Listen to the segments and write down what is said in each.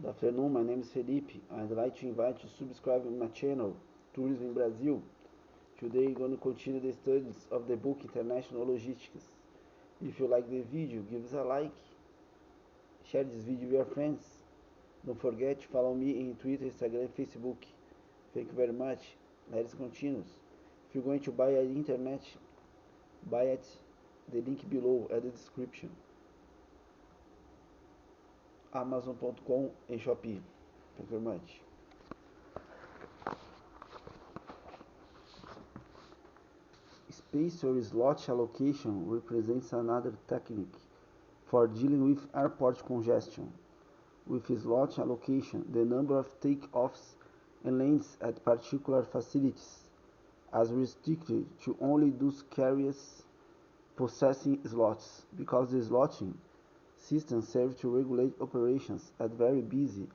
Good afternoon, my name is Felipe. I'd like to invite you to subscribe to my channel, Tourism in Brazil. Today we're going to continue the studies of the book International Logistics. If you like the video, give us a like, share this video with your friends. Don't forget to follow me in Twitter, Instagram, and Facebook. Thank you very much. Let's continue. If you're going to buy on the internet, buy it. The link below at the description. Amazon.com and Shopee. Thank you very much. Space or slot allocation represents another technique for dealing with airport congestion. With slot allocation, the number of takeoffs and lands at particular facilities is restricted to only those carriers possessing slots, because the slotting system serves to regulate operations at very busy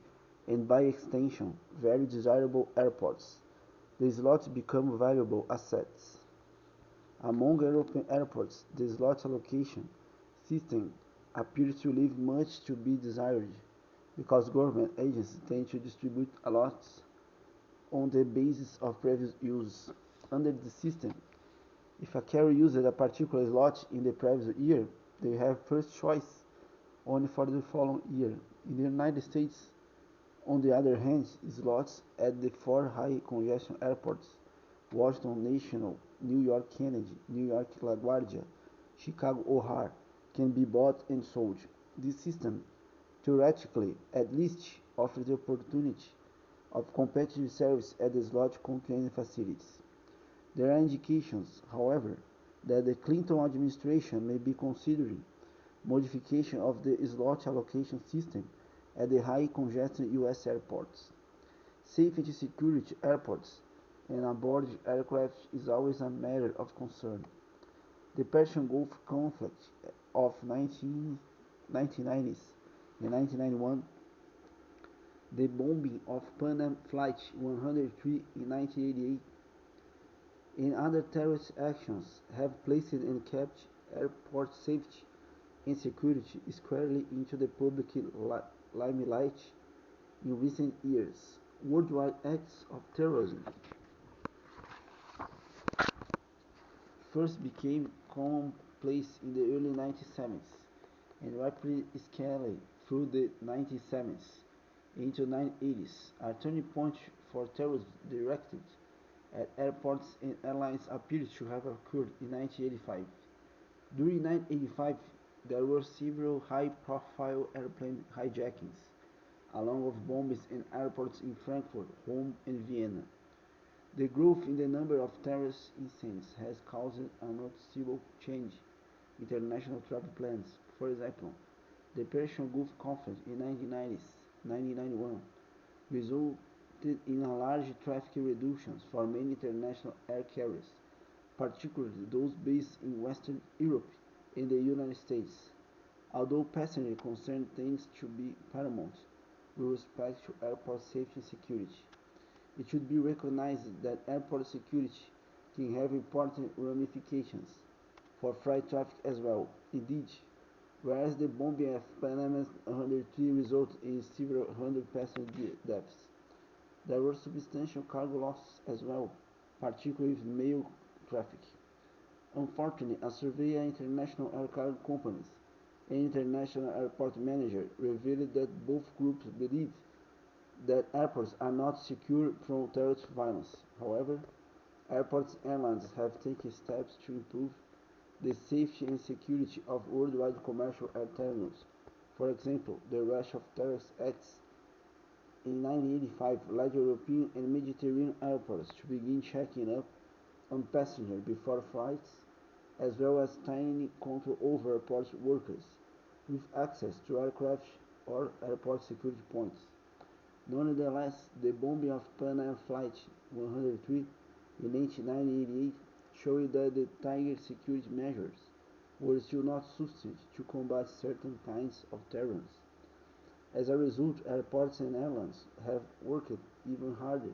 and, by extension, very desirable airports. The slots become valuable assets. Among European airports, the slot allocation system appears to leave much to be desired, because government agencies tend to distribute lots on the basis of previous use. Under the system, if a carrier uses a particular slot in the previous year, they have first choice only for the following year. In the United States, on the other hand, slots at the four high congestion airports, Washington National, New York Kennedy, New York LaGuardia, Chicago O'Hare, can be bought and sold. This system, theoretically at least, offers the opportunity of competitive service at the slot-containing facilities. There are indications, however, that the Clinton administration may be considering modification of the slot allocation system at the high congestion U.S. airports. Safety and security airports and aboard aircraft is always a matter of concern. The Persian Gulf conflict of 1990s and 1991, the bombing of Pan Am Flight 103 in 1988, and other terrorist actions have placed and kept airport safety and security squarely into the public limelight in recent years. Worldwide acts of terrorism first became commonplace in the early 1970s and rapidly escalated through the 1970s into 1980s. A turning point for terrorism directed at airports and airlines appears to have occurred in 1985. During 1985, there were several high-profile airplane hijackings, along with bombings in airports in Frankfurt, Rome, and Vienna. The growth in the number of terrorist incidents has caused a noticeable change in international travel plans. For example, the Persian Gulf conflict in 1991 resulted in a large traffic reductions for many international air carriers, particularly those based in Western Europe and the United States. Although passenger concern tends to be paramount with respect to airport safety and security, it should be recognized that airport security can have important ramifications for flight traffic as well. Indeed, whereas the bombing of Panama 103 resulted in several hundred passenger deaths, there were substantial cargo losses as well, particularly with mail traffic. Unfortunately, a survey of international air cargo companies and international airport managers revealed that both groups believe that airports are not secure from terrorist violence. However, airports and airlines have taken steps to improve the safety and security of worldwide commercial air terminals. For example, the rush of terrorist acts in 1985 led European and Mediterranean airports to begin checking up on passengers before flights, as well as tightening control over airport workers with access to aircraft or airport security points. Nonetheless, the bombing of Pan Am Flight 103 in 1988 showed that the tighter security measures were still not sufficient to combat certain kinds of terrorism. As a result, airports and airlines have worked even harder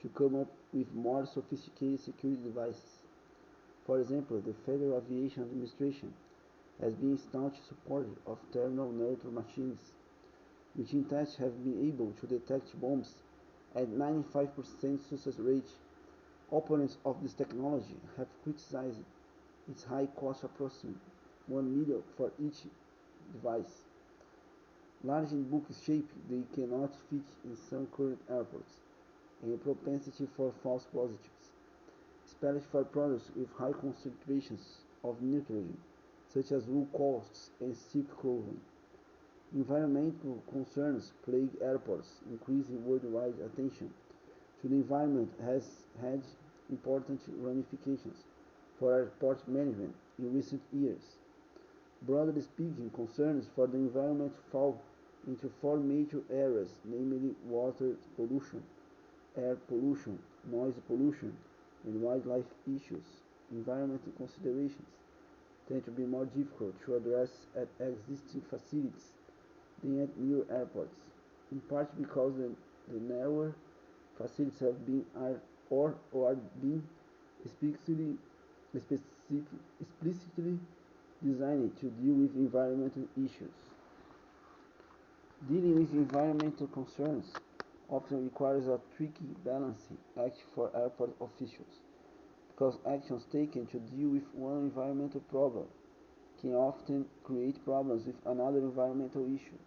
to come up with more sophisticated security devices. For example, the Federal Aviation Administration has been staunch supporter of terminal neutral machines, which in tests have been able to detect bombs at 95% success rate. Opponents of this technology have criticized its high cost, approximately 1 million for each device. Large in bulk shape, they cannot fit in some current airports, and a propensity for false positives, especially for products with high concentrations of nitrogen, such as wool cloths and silk clothing. Environmental concerns plague airports, increasing worldwide attention to the environment has had important ramifications for airport management in recent years. Broadly speaking, concerns for the environment fall into four major areas, namely water pollution, air pollution, noise pollution, and wildlife issues. Environmental considerations tend to be more difficult to address at existing facilities than at new airports, in part because the narrower facilities have been or are being explicitly, explicitly designed to deal with environmental issues. Dealing with environmental concerns often requires a tricky balancing act for airport officials, because actions taken to deal with one environmental problem can often create problems with another environmental issue.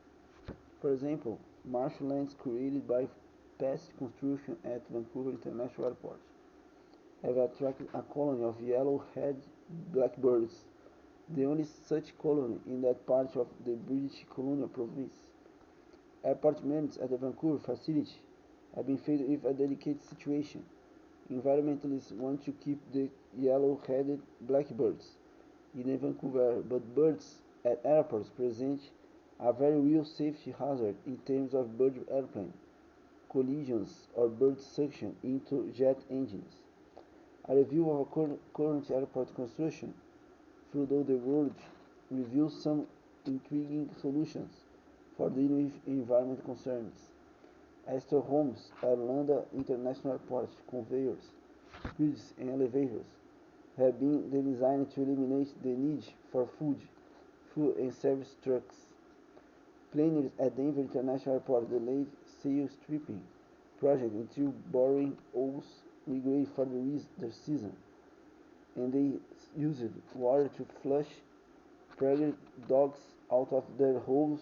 For example, marshlands created by past construction at Vancouver International Airport have attracted a colony of yellow-headed blackbirds, the only such colony in that part of the British colonial province. Airport managers at the Vancouver facility have been faced with a delicate situation. Environmentalists want to keep the yellow-headed blackbirds in the Vancouver air, but birds at airports present a very real safety hazard in terms of bird-airplane collisions or bird suction into jet engines. A review of current airport construction throughout the world reveals some intriguing solutions for dealing with environmental concerns. As Stockholm's Arlanda International Airport conveyors, bridges and elevators have been designed to eliminate the need for food and service trucks. Planners at Denver International Airport delayed sail stripping project until boring holes regrade for the season, and they used water to flush prairie dogs out of their holes